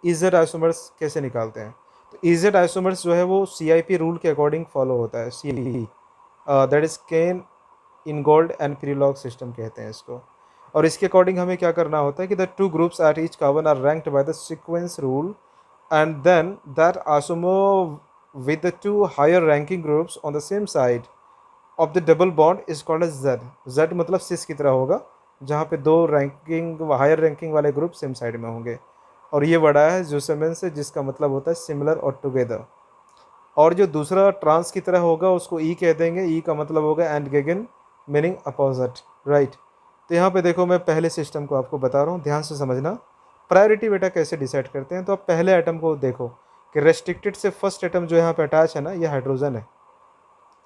EZ isomers कैसे निकालते हैं। तो इजेड आइसोमर्स जो है वो CIP रूल के अकॉर्डिंग फॉलो होता है, CIP, that is Cahn Ingold and Prelog system कहते हैं इसको। और इसके अकॉर्डिंग हमें क्या करना होता है कि the two groups at each carbon are ranked by the sequence rule, and then that isomer with the two higher ranking groups on the same side of the double bond is called as Z। Z मतलब सिस की तरह होगा, जहाँ पे दो ranking higher ranking वाले group same side में होंगे। और ये वर्ड आया है जूसेमेन से, जिसका मतलब होता है सिमिलर और टुगेदर। और जो दूसरा ट्रांस की तरह होगा उसको ई कह देंगे, ई का मतलब होगा एंड गेगन, मीनिंग अपोजिट, राइट। तो यहाँ पे देखो मैं पहले सिस्टम को आपको बता रहा हूँ, ध्यान से समझना। प्रायोरिटी बेटा कैसे डिसाइड करते हैं, तो आप पहले एटम को देखो कि रेस्ट्रिक्टेड से फर्स्ट एटम जो यहाँ पे अटैच है ना, ये हाइड्रोजन है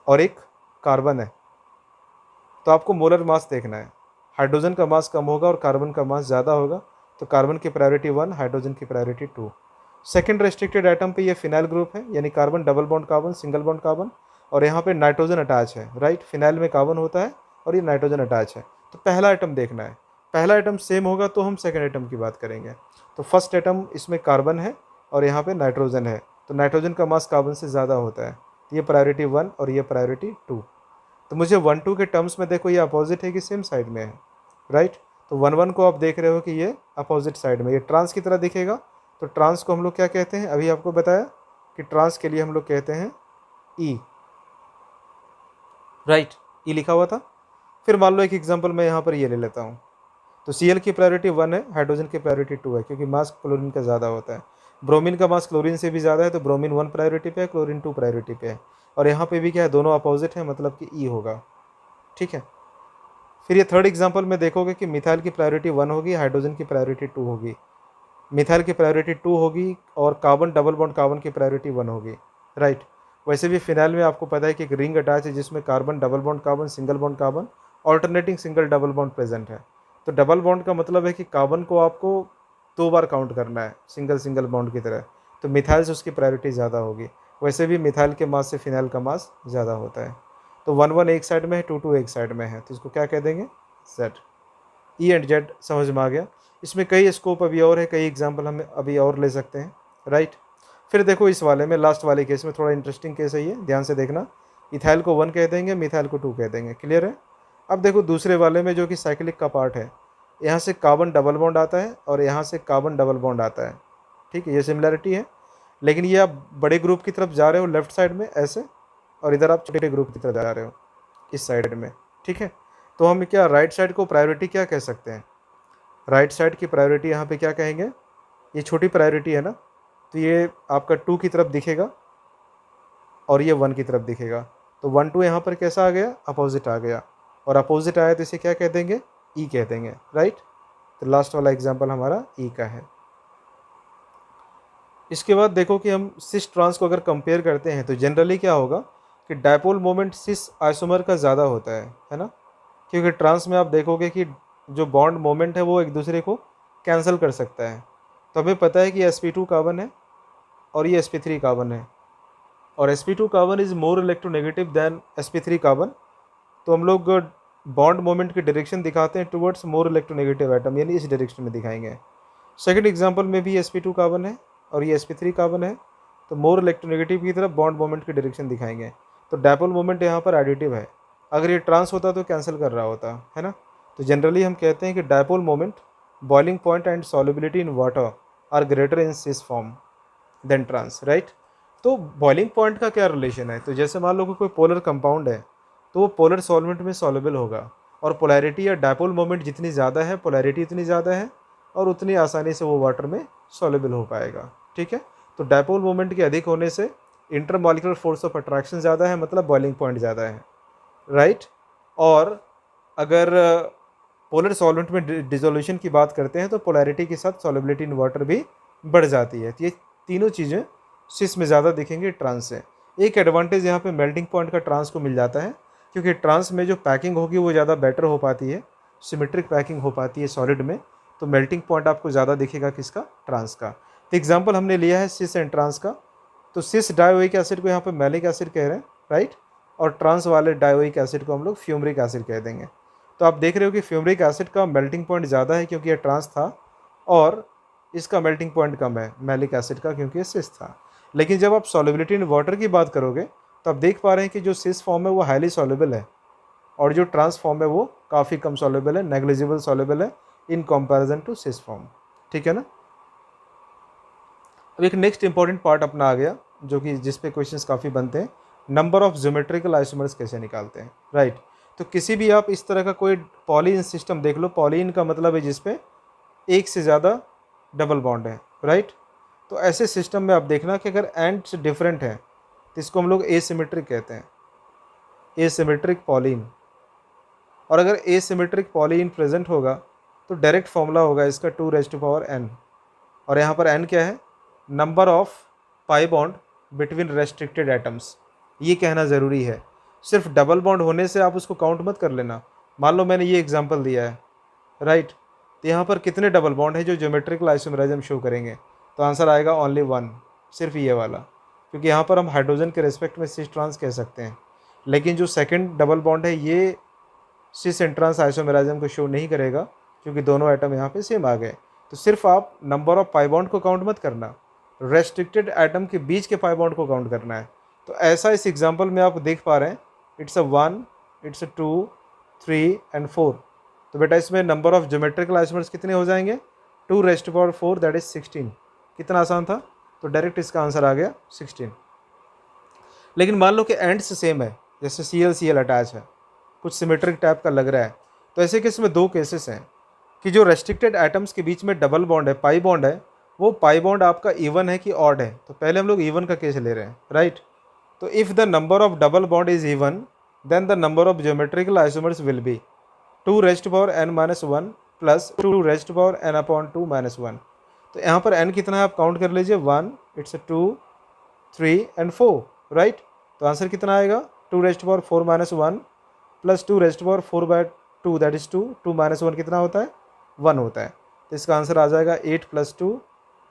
और एक कार्बन है। तो आपको मोलर मास देखना है, हाइड्रोजन का मास कम होगा और कार्बन का मास ज़्यादा होगा, तो कार्बन की प्रायोरिटी 1, हाइड्रोजन की प्रायोरिटी 2। सेकंड रेस्ट्रिक्टेड एटम पे ये फिनाइल ग्रुप है, यानी carbon double bond carbon single bond carbon, और यहाँ पे नाइट्रोजन अटैच है, राइट। फिनाइल में कार्बन होता है और ये नाइट्रोजन अटैच है। तो पहला एटम देखना है, पहला एटम सेम होगा तो हम सेकेंड एटम की बात करेंगे। तो फर्स्ट एटम इसमें कार्बन है और यहाँ पे नाइट्रोजन है, तो नाइट्रोजन का मास कार्बन से ज़्यादा होता है, तो ये प्रायोरिटी 1 और ये प्रायोरिटी 2। तो मुझे 1-2 के टर्म्स में देखो ये अपोजिट है कि सेम साइड में है, राइट। तो 1-1 को आप देख रहे हो कि ये अपोजिट साइड में, ये ट्रांस की तरह दिखेगा। तो ट्रांस को हम लोग क्या कहते हैं, अभी आपको बताया कि ट्रांस के लिए हम लोग कहते हैं ई, राइट, ई लिखा हुआ था। फिर मान लो एक एग्जांपल मैं यहाँ पर ये ले लेता हूँ। तो Cl की प्रायोरिटी 1 है, हाइड्रोजन की प्रायोरिटी 2 है, क्योंकि मास क्लोरीन का ज़्यादा होता है। ब्रोमीन का मास क्लोरीन से भी ज़्यादा है, तो ब्रोमीन 1 प्रायोरिटी पे है, क्लोरीन 2 प्रायोरिटी पे है। और यहाँ पे भी क्या है, दोनों अपोजिट है, मतलब कि ई होगा, ठीक है। फिर ये थर्ड एग्जांपल में देखोगे कि मिथाइल की प्रायोरिटी 1 होगी, हाइड्रोजन की प्रायोरिटी 2 होगी, मिथाइल की प्रायोरिटी 2 होगी और कार्बन डबल बॉन्ड कार्बन की प्रायोरिटी 1 होगी, राइट। वैसे भी फिनाइल में आपको पता है कि एक रिंग अटैच है जिसमें carbon double bond carbon single bond carbon alternating single double bond present है। तो डबल बॉन्ड का मतलब है कि कार्बन को आपको 2 बार काउंट करना है सिंगल सिंगल बॉन्ड की तरह, तो मिथाइल से उसकी प्रायोरिटी ज़्यादा होगी। वैसे भी मिथाइल के मास से फिनाइल का मास ज़्यादा होता है। तो 1-1 एक साइड में है, 2-2 एक साइड में है, तो इसको क्या कह देंगे, Z। ई एंड जेड समझ में आ गया। इसमें कई स्कोप अभी और है, कई एग्जाम्पल हम अभी और ले सकते हैं, राइट। फिर देखो इस वाले में, लास्ट वाले केस में थोड़ा इंटरेस्टिंग केस है ये, ध्यान से देखना। इथाइल को 1 कह देंगे, मिथाइल को 2 कह देंगे, क्लियर है। अब देखो दूसरे वाले में जो कि साइक्लिक का पार्ट है, यहाँ से कार्बन डबल बॉन्ड आता है और यहाँ से कार्बन डबल बॉन्ड आता है, ठीक है, ये सिमिलरिटी है। लेकिन ये आप बड़े ग्रुप की तरफ जा रहे हो लेफ्ट साइड में ऐसे, और इधर आप छोटे ग्रुप की तरफ जा रहे हो इस साइड में, ठीक है। तो हम क्या राइट साइड को प्रायोरिटी क्या कह सकते हैं, राइट साइड की प्रायोरिटी यहाँ पे क्या कहेंगे, ये छोटी प्रायोरिटी है ना, तो ये आपका 2 की तरफ दिखेगा और ये 1 की तरफ दिखेगा। तो 1-2 यहाँ पर कैसा आ गया, अपोजिट आ गया, और अपोजिट आया तो इसे क्या कह देंगे, ई कह देंगे, राइट। तो लास्ट वाला एग्जाम्पल हमारा ई का है। इसके बाद देखो कि हम सिस ट्रांस को अगर कंपेयर करते हैं तो जनरली क्या होगा कि डायपोल मोमेंट सिस आइसोमर का ज़्यादा होता है ना। क्योंकि ट्रांस में आप देखोगे कि जो बॉन्ड मोमेंट है वो एक दूसरे को कैंसिल कर सकता है। तो हमें पता है कि sp2 कार्बन है और ये sp3 कार्बन है, और sp2 carbon is more electronegative than sp3 carbon. तो हम लोग बॉन्ड मोमेंट की डायरेक्शन दिखाते हैं टुवर्ड्स मोर इलेक्ट्रोनेगेटिव एटम, यानी इस डायरेक्शन में दिखाएंगे। सेकंड एग्जांपल में भी sp2 कार्बन है और ये sp3 कार्बन है, तो मोर इलेक्ट्रोनेगेटिव की तरफ बॉन्ड मोमेंट की डायरेक्शन दिखाएंगे। तो डायपोल मोमेंट यहाँ पर एडिटिव है, अगर ये ट्रांस होता तो कैंसिल कर रहा होता है ना। तो जनरली हम कहते हैं कि dipole moment, boiling point and solubility in water are greater in cis form than trans, right. तो बॉइलिंग पॉइंट का क्या रिलेशन है, तो जैसे मान लो कि कोई पोलर कंपाउंड है तो वो पोलर सॉल्वेंट में सॉल्युबल होगा, और पोलैरिटी या डायपोल मोमेंट जितनी ज़्यादा है, पोलैरिटी इतनी ज़्यादा है, और उतनी आसानी से वो वाटर में सॉल्युबल हो पाएगा, ठीक है। तो डायपोल मोमेंट के अधिक होने से इंटरमॉलिक्यूलर फोर्स ऑफ अट्रैक्शन ज़्यादा है, मतलब बॉइलिंग पॉइंट ज़्यादा है, राइट। और अगर पोलर सॉल्वेंट में डिसोल्यूशन की बात करते हैं तो पोलैरिटी के साथ सॉल्युबिलिटी इन वाटर भी बढ़ जाती है। तो ये तीनों चीज़ें सिस में ज़्यादा दिखेंगी ट्रांस से। एक एडवांटेज यहाँ पे मेल्टिंग पॉइंट का ट्रांस को मिल जाता है, क्योंकि ट्रांस में जो पैकिंग होगी वो ज़्यादा बेटर हो पाती है, सिमेट्रिक पैकिंग हो पाती है सॉलिड में, तो मेल्टिंग पॉइंट आपको ज़्यादा दिखेगा किसका, ट्रांस का। तो एग्जाम्पल हमने लिया है सिस एंड ट्रांस का। तो सिस डायोइक एसिड को यहाँ पर मैलिक एसिड कह रहे हैं, राइट, और ट्रांस वाले डायोइक एसिड को हम लोग फ्यूमरिक एसिड कह देंगे। तो आप देख रहे हो कि फ्यूमरिक एसिड का मेल्टिंग पॉइंट ज़्यादा है क्योंकि यह ट्रांस था, और इसका मेल्टिंग पॉइंट कम है मैलिक एसिड का, क्योंकि ये सिस था। लेकिन जब आप सॉल्युबिलिटी इन वाटर की बात करोगे तो आप देख पा रहे हैं कि जो सिस फॉर्म है वो हाईली सॉल्युबल है और जो ट्रांस फॉर्म है वो काफ़ी कम सॉल्युबल है, नेग्लिजिबल सॉल्युबल है in comparison to cis form. ठीक है ना। अब एक नेक्स्ट इंपॉर्टेंट पार्ट अपना आ गया जो कि जिस पे क्वेश्चंस काफ़ी बनते हैं, नंबर ऑफ ज्योमेट्रिकल आइसोमर्स कैसे निकालते हैं, राइट। तो किसी भी आप इस तरह का कोई पॉलीन सिस्टम देख लो, पॉलीन का मतलब है जिसपे एक से ज़्यादा डबल बॉन्ड है, राइट। तो ऐसे सिस्टम में आप देखना कि अगर एंड्स डिफरेंट हैं तो इसको हम लोग एसिमेट्रिक कहते हैं, एसिमेट्रिक पॉलीन। और अगर एसिमेट्रिक पॉलीन प्रेजेंट होगा तो डायरेक्ट फॉर्मूला होगा इसका 2n। और यहाँ पर n क्या है, number of pi bond between restricted atoms, ये कहना ज़रूरी है। सिर्फ डबल बॉन्ड होने से आप उसको काउंट मत कर लेना। मान लो मैंने ये एग्जांपल दिया है, राइट। तो यहाँ पर कितने डबल बॉन्ड है जो ज्योमेट्रिकल आइसोमेरिज्म शो करेंगे, तो आंसर आएगा ओनली 1, सिर्फ ये वाला। क्योंकि यहाँ पर हम हाइड्रोजन के रेस्पेक्ट में सिस ट्रांस कह सकते हैं, लेकिन जो सेकंड डबल बॉन्ड है ये सिस एंड ट्रांस आइसोमेरिज्म को शो नहीं करेगा, क्योंकि दोनों एटम यहाँ पे सेम आ गए। तो सिर्फ आप नंबर ऑफ पाई बॉन्ड को काउंट मत करना, रेस्ट्रिक्टेड एटम के बीच के पाई बॉन्ड को काउंट करना है। तो ऐसा इस एग्जांपल में आप देख पा रहे हैं, it's a 1, it's a 2, 3 and 4। तो बेटा इसमें नंबर ऑफ ज्योमेट्रिकल आइसोमर्स कितने हो जाएंगे, 2⁴ दैट इज 16। कितना आसान था, तो डायरेक्ट इसका आंसर आ गया 16। लेकिन मान लो कि एंड्स सेम है, जैसे Cl अटैच है, कुछ सिमेट्रिक टाइप का लग रहा है, तो ऐसे केस में दो केसेस हैं कि जो रेस्ट्रिक्टेड एटम्स के बीच में डबल बॉन्ड है, पाई बॉन्ड है, वो पाई बॉन्ड आपका इवन है कि ऑड है। तो पहले हम लोग इवन का केस ले रहे हैं, राइट। तो if the number of double bond is even then the number of geometrical isomers will be 2⁻n-1 plus 2⁻n/2 -1। तो यहाँ पर n कितना है आप काउंट कर लीजिए, 1, इट्स 2, 3 एंड 4, राइट। तो आंसर कितना आएगा, 2⁻4 - 1 प्लस 2⁻4/2 दैट इज 2, 2 - 1 कितना होता है, 1 होता है। तो इसका आंसर आ जाएगा 8 + 2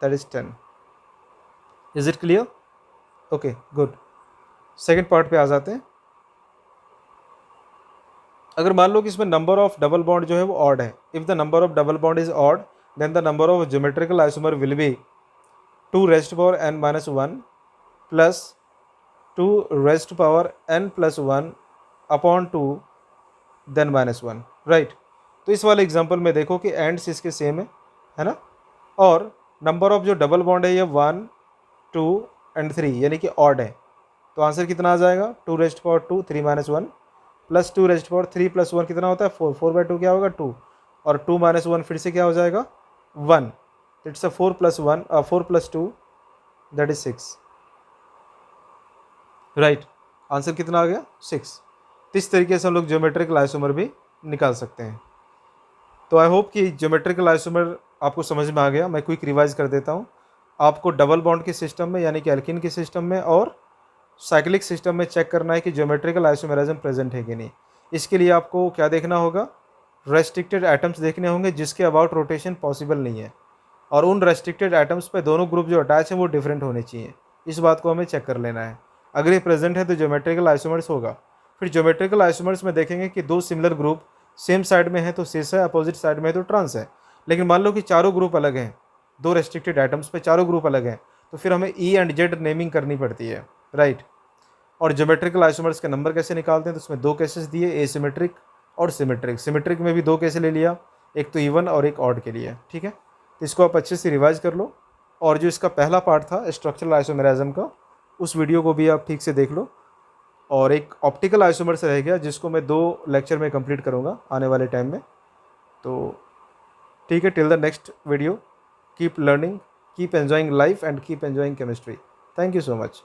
that is 10। Is it clear, okay good. Second part पे आ जाते हैं। अगर मान लो कि इसमें नंबर ऑफ डबल बॉन्ड जो है वो ऑड है, if the number of double bond is odd then the number of geometrical isomer will be 2⁻n-1 plus 2⁻n+1 upon 2 then -1, right. तो इस वाले एग्जांपल में देखो कि एंड्स इसके सेम है ना, और नंबर ऑफ जो डबल बॉन्ड है ये 1, 2 एंड 3 यानी कि ऑड है। तो आंसर कितना आ जाएगा, 2⁻2 3 - 1 प्लस 2⁻3 + 1 कितना होता है 4, 4/2 क्या होगा 2, और 2 - 1 फिर से क्या हो जाएगा 1। It's a 4 + 1 4 + 2 that is 6, right. Answer कितना आ गया 6। तो इस तरीके से हम लोग ज्योमेट्रिकल आइसोमर भी निकाल सकते हैं। तो आई होप कि ज्योमेट्रिकल आइसोमर आपको समझ में आ गया। मैं क्विक रिवाइज कर देता हूँ। आपको डबल बॉन्ड के सिस्टम में यानी कि एल्किन के सिस्टम में और साइक्लिक सिस्टम में चेक करना है कि ज्योमेट्रिकल आइसोमेरिज्म प्रेजेंट है कि नहीं। इसके लिए आपको क्या देखना होगा, रेस्ट्रिक्टेड एटम्स देखने होंगे जिसके अबाउट रोटेशन पॉसिबल नहीं है, और उन रेस्ट्रिक्टेड एटम्स पे दोनों ग्रुप जो अटैच हैं वो डिफरेंट होने चाहिए। इस बात को हमें चेक कर लेना है। अगर ये प्रेजेंट है तो ज्योमेट्रिकल आइसोमर्स होगा। फिर ज्योमेट्रिकल आइसोमर्स में देखेंगे कि दो सिमिलर ग्रुप सेम साइड में है तो सिस है, अपोजिट साइड में है तो ट्रांस है। लेकिन मान लो कि चारों ग्रुप अलग हैं, दो रेस्ट्रिक्टेड एटम्स पे चारों ग्रुप अलग हैं, तो फिर हमें ई एंड जेड नेमिंग करनी पड़ती है, राइट। और ज्योमेट्रिकल आइसोमर्स के नंबर कैसे निकालते हैं, तो उसमें दो केसेस दिए, एसिमेट्रिक और सिमेट्रिक। सिमेट्रिक में भी दो केसेस ले लिया, एक तो इवन और एक ऑड के लिए, ठीक है। तो इसको आप अच्छे से रिवाइज कर लो, और जो इसका पहला पार्ट था स्ट्रक्चरल आइसोमेरिज्म का, उस वीडियो को भी आप ठीक से देख लो। और एक ऑप्टिकल आइसोमर्स रह गया जिसको मैं 2 लेक्चर में कंप्लीट करूँगा आने वाले टाइम में। तो ठीक है, till the next video, keep learning, keep enjoying life and keep enjoying chemistry. Thank you so much.